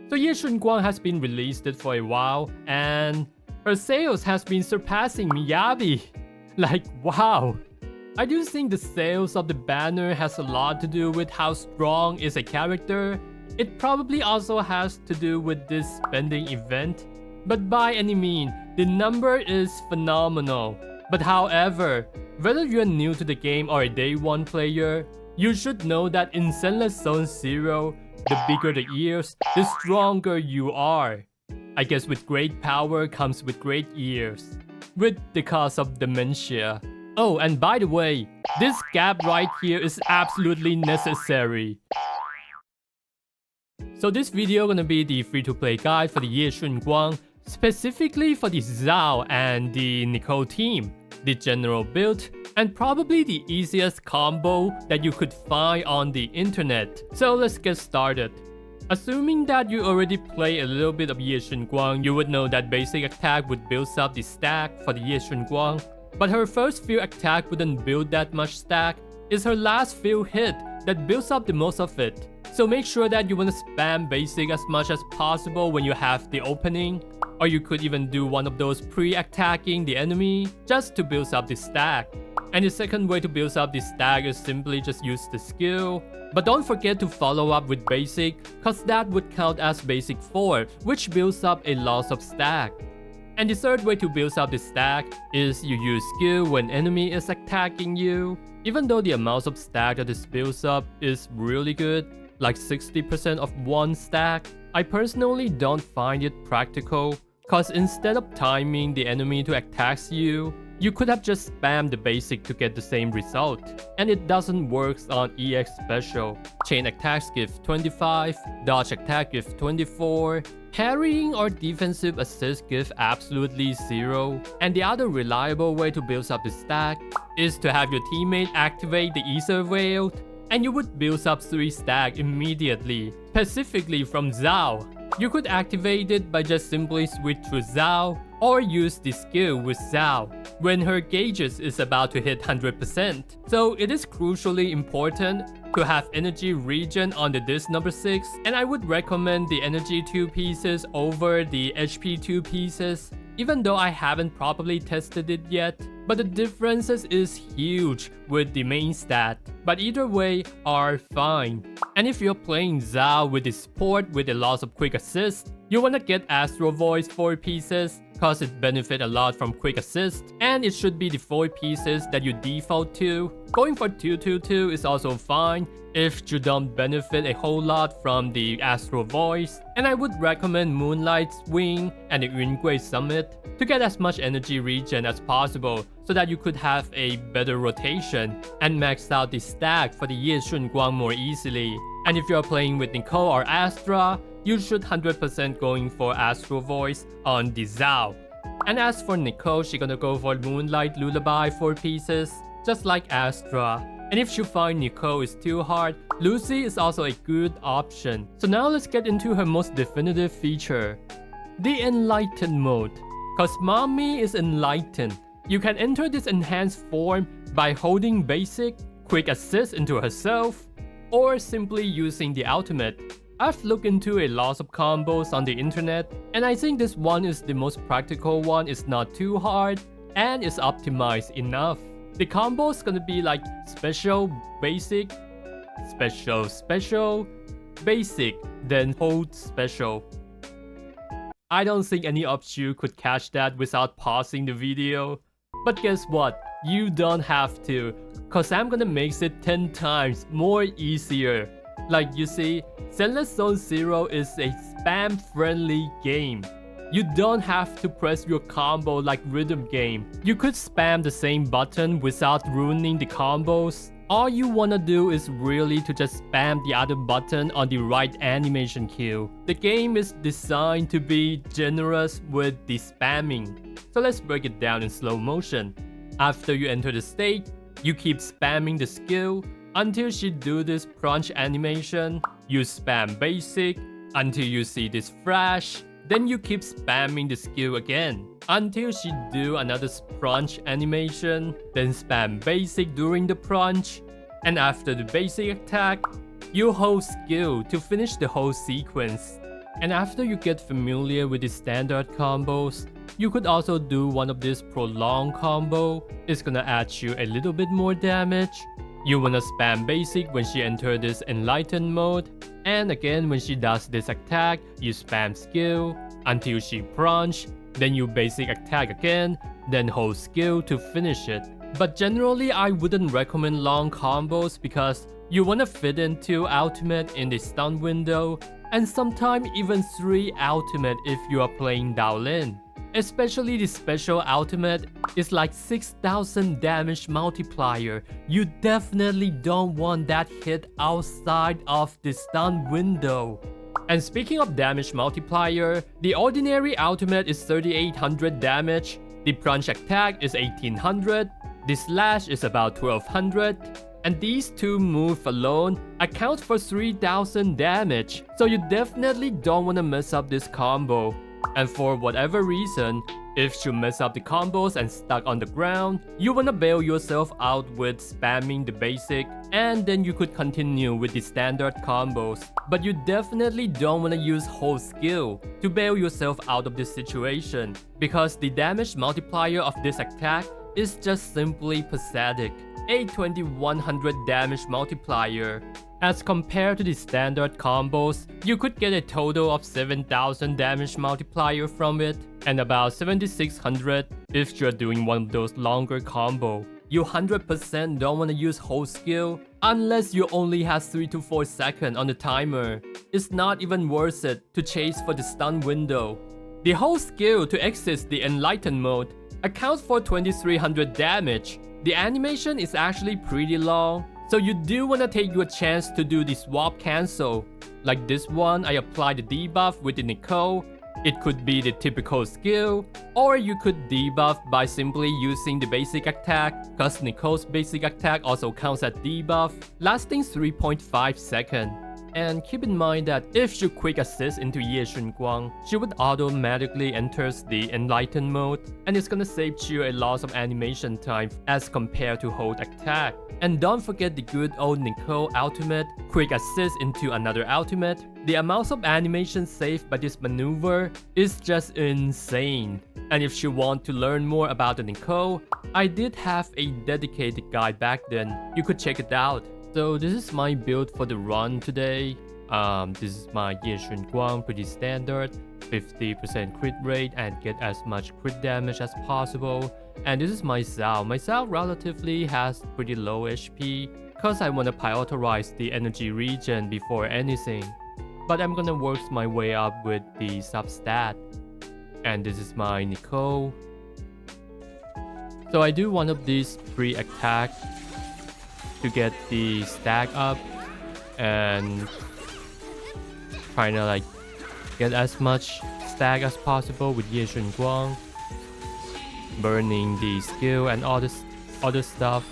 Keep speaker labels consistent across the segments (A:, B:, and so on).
A: So Ye Shun has been released for a while, and her sales has been surpassing Miyabi. Like, wow. I do think the sales of the banner has a lot to do with how strong is a character. It probably also has to do with this spending event. But by any means, the number is phenomenal. But however, whether you're new to the game or a day 1 player, you should know that in Zenless Zone Zero, the bigger the ears, the stronger you are. I guess with great power comes with great ears. With the cause of dementia. Oh, and by the way, this gap right here is absolutely necessary. So this video gonna be the free-to-play guide for the Ye Shun Guang, specifically for the Zhao and the Nicole team, the general build, and probably the easiest combo that you could find on the internet. So let's get started. Assuming that you already play a little bit of Ye Shun Guang, you would know that basic attack would build up the stack for the Ye Shun Guang, but her first few attack wouldn't build that much stack. It's her last few hit that builds up the most of it. So make sure that you want to spam basic as much as possible when you have the opening, or you could even do one of those pre-attacking the enemy just to build up the stack. And the second way to build up the stack is simply just use the skill. But don't forget to follow up with basic, cause that would count as basic 4, which builds up a lot of stack. And the third way to build up the stack is you use skill when enemy is attacking you. Even though the amount of stack that this builds up is really good, like 60% of 1 stack, I personally don't find it practical, cause instead of timing the enemy to attack you, you could have just spammed the basic to get the same result. And it doesn't work on EX special. Chain attacks give 25, dodge attack give 24, parrying or defensive assist give absolutely 0. And the other reliable way to build up the stack is to have your teammate activate the Ether Veil, and you would build up 3 stack immediately, specifically from Zhao. You could activate it by just simply switch to Zhao, or use the skill with Zhao when her gauges is about to hit 100%. So it is crucially important to have energy regen on the disc number 6, and I would recommend the energy 2 pieces over the HP 2 pieces, even though I haven't properly tested it yet. But the differences is huge with the main stat, but either way are fine. And if you're playing Zhao with the support with a lot of quick assist, you wanna get Astro Voice 4 pieces, cause it benefit a lot from quick assist, and it should be the 4 pieces that you default to. Going for 222 is also fine if you don't benefit a whole lot from the Astro Voice, and I would recommend Moonlight's Wing and the Yungui Summit to get as much energy regen as possible so that you could have a better rotation and max out the stack for the Ye Shun Guang more easily. And if you're playing with Nicole or Astra, you should 100% going for Astro Voice on the Zhao. And as for Nicole, she's gonna go for Moonlight Lullaby 4 pieces, just like Astra. And if you find Nicole is too hard, Lucy is also a good option. So now let's get into her most definitive feature, the Enlightened mode. Cause Mommy is enlightened. You can enter this enhanced form by holding basic, quick assist into herself, or simply using the ultimate. I've looked into a lot of combos on the internet, and I think this one is the most practical one. It's not too hard, and it's optimized enough. The combo is gonna be like special, basic, special, special, basic, then hold special. I don't think any of you could catch that without pausing the video. But guess what? You don't have to, cause I'm gonna make it 10 times more easier. Like you see, Zenless Zone Zero is a spam-friendly game. You don't have to press your combo like rhythm game. You could spam the same button without ruining the combos. All you wanna do is really to just spam the other button on the right animation cue. The game is designed to be generous with the spamming. So let's break it down in slow motion. After you enter the state, you keep spamming the skill until she do this crunch animation. You spam basic until you see this flash. Then you keep spamming the skill again until she do another crunch animation. Then spam basic during the crunch. And after the basic attack, you hold skill to finish the whole sequence. And after you get familiar with the standard combos, you could also do one of this prolonged combo. It's gonna add you a little bit more damage. You wanna spam basic when she enters this enlightened mode, and again when she does this attack, you spam skill until she plunge, then you basic attack again, then hold skill to finish it. But generally I wouldn't recommend long combos because you wanna fit in 2 ultimate in the stun window, and sometimes even 3 ultimate if you are playing Daolin. Especially the special ultimate is like 6000 damage multiplier. You definitely don't want that hit outside of the stun window. And speaking of damage multiplier, the ordinary ultimate is 3800 damage, the plunge attack is 1800, the slash is about 1200, and these 2 moves alone account for 3000 damage, so you definitely don't want to mess up this combo. And for whatever reason, if you mess up the combos and stuck on the ground, you wanna bail yourself out with spamming the basic, and then you could continue with the standard combos. But you definitely don't wanna use whole skill to bail yourself out of this situation, because the damage multiplier of this attack is just simply pathetic. A 2100 damage multiplier. As compared to the standard combos, you could get a total of 7000 damage multiplier from it, and about 7600 if you're doing one of those longer combo. You 100% don't want to use whole skill unless you only have 3 to 4 seconds on the timer. It's not even worth it to chase for the stun window. The whole skill to exit the enlightened mode accounts for 2300 damage. The animation is actually pretty long, so you do want to take your chance to do the swap cancel. Like this one, I applied the debuff with the Nicole. It could be the typical skill, or you could debuff by simply using the basic attack, cause Nicole's basic attack also counts as debuff, lasting 3.5 seconds. And keep in mind that if you quick assist into Ye Shun guang, she would automatically enter the enlightened mode, and it's gonna save you a loss of animation time as compared to hold attack. And don't forget the good old Nicole ultimate, quick assist into another ultimate. The amounts of animation saved by this maneuver is just insane. And if you want to learn more about the Nicole, I did have a dedicated guide back then. You could check it out. So this is my build for the run today. This is my Ye Shun guang, pretty standard, 50% crit rate and get as much crit damage as possible. And this is my Zhao. My Zhao relatively has pretty low HP because I want to prioritize the energy region before anything. But I'm gonna work my way up with the substat. And this is my Nicole. So I do one of these pre-attack to get the stack up and trying to like get as much stack as possible with Ye Shun guang, burning the skill and all this other stuff.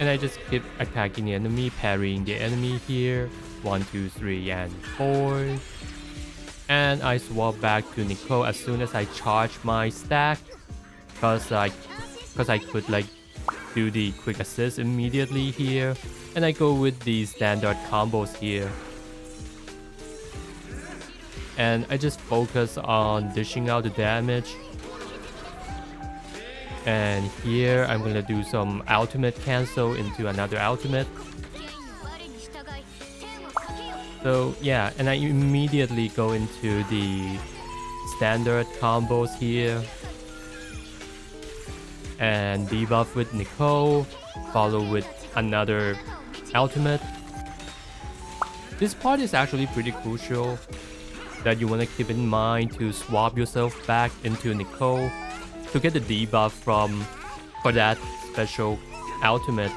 A: And I just keep attacking the enemy, parrying the enemy here. 1, 2, 3, and 4. And I swap back to Nicole as soon as I charge my stack, cause I could like do the quick assist immediately here, and I go with the standard combos here. And I just focus on dishing out the damage. And here I'm gonna do some ultimate cancel into another ultimate. So yeah, and I immediately go into the standard combos here. And debuff with Nicole, follow with another ultimate. This part is actually pretty crucial that you want to keep in mind to swap yourself back into Nicole to get the debuff for that special ultimate.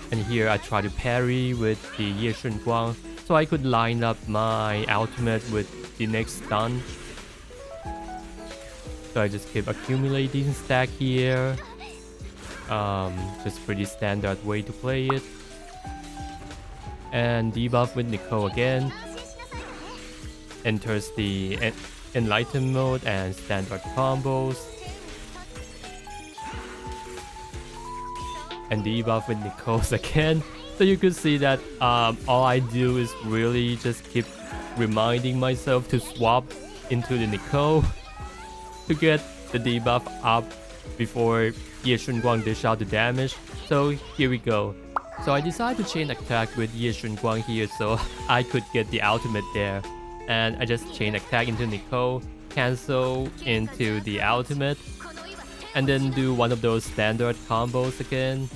A: And here I try to parry with the Ye Shun guang so I could line up my ultimate with the next stun. So I just keep accumulating stack here. Just pretty standard way to play it. And debuff with Nicole again. Enters the enlightened mode and standard combos. And debuff with Nicole's again. So you could see that all I do is really just keep reminding myself to swap into the Nicole to get the debuff up before Ye Shun Guang dish out the damage. So here we go. So I decided to chain attack with Ye Shun Guang here so I could get the ultimate there. And I just chain attack into Nicole, cancel into the ultimate, and then do one of those standard combos again.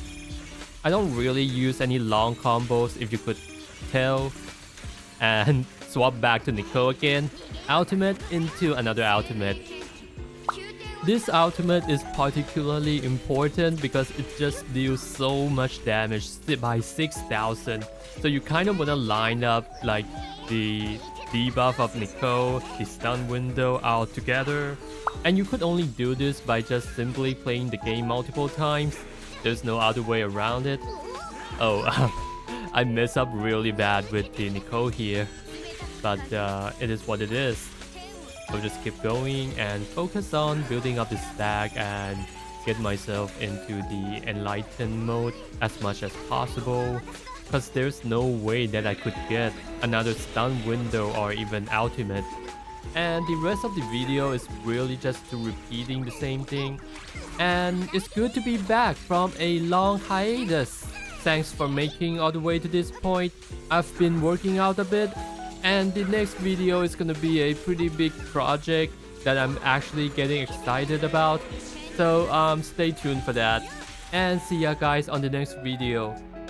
A: I don't really use any long combos if you could tell. And swap back to Nicole again, ultimate into another ultimate. This ultimate is particularly important because it just deals so much damage by 6,000. So you kind of want to line up like the debuff of Nicole, the stun window all together. And you could only do this by just simply playing the game multiple times. There's no other way around it. Oh, I mess up really bad with the Nicole here. But it is what it is. I'll just keep going and focus on building up the stack and get myself into the enlightened mode as much as possible, because there's no way that I could get another stun window or even ultimate. And the rest of the video is really just repeating the same thing. And it's good to be back from a long hiatus. Thanks for making all the way to this point. I've been working out a bit, and the next video is gonna be a pretty big project that I'm actually getting excited about. So stay tuned for that. And see ya guys on the next video.